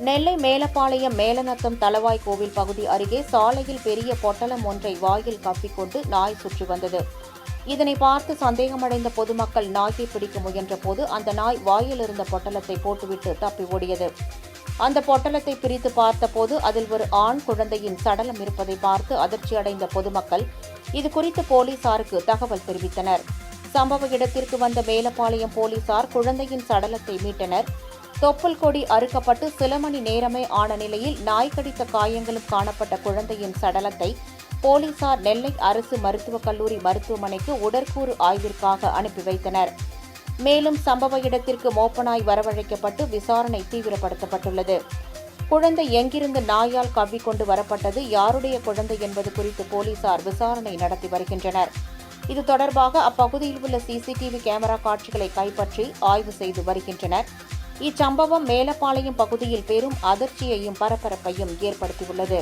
நெல்லை மேலப்பாளையம் மேலநத்தம் தளவாய் கோவில் பகுதி அருகே சாலையில் பெரிய பொட்டலம் ஒன்றை வாயில் கவ்விக்கொண்டு நாய் சுற்றி வந்தது. இதனை பார்த்து சந்தேகமடைந்த பொதுமக்கள் நாயை பிடிக்க முயன்றபோது அந்த நாய் வாயில் இருந்த பொட்டலத்தை போட்டுவிட்டு தப்பி ஓடியது. அந்த பொட்டலத்தை பிரித்து பார்த்தபோது அதில் ஒரு ஆண் குழந்தையின் சடலம் இருப்பதை பார்த்து அதிர்ச்சியடைந்த பொதுமக்கள் இதுகுறித்து போலீசாருக்கு தகவல் தெரிவித்தனர். சம்பவ இடத்திற்கு வந்த மேலப்பாளையம் போலீசார் குழந்தையின் சடலத்தை மீட்டனர். தொப்புள் கொடி அறுக்கப்பட்டு சில மணி நேரமே ஆன நிலையில் நாய் கடித்த காயங்களும் காணப்பட்ட குழந்தையின் சடலத்தை போலீசார் நெல்லை அரசு மருத்துவக் கல்லூரி மருத்துவமனைக்கு உடற்கூறு ஆய்விற்காக அனுப்பி வைத்தனர். மேலும் சம்பவ இடத்திற்கு மோப்பநாய் வரவழைக்கப்பட்டு விசாரணை தீவிரப்படுத்தப்பட்டுள்ளது. குழந்தை எங்கிருந்து நாயால் கவ்விக்கொண்டு வரப்பட்டது, யாருடைய குழந்தை என்பது குறித்து போலீசார் விசாரணை நடத்தி வருகின்றனர். இது தொடர்பாக அப்பகுதியில் உள்ள சிசிடிவி கேமரா காட்சிகளை கைப்பற்றி ஆய்வு செய்து வருகின்றனர். இச்சம்பவம் மேலப்பாளையம் பகுதியில் பெரும் அதிர்ச்சியையும் பரபரப்பையும் ஏற்படுத்தியுள்ளது.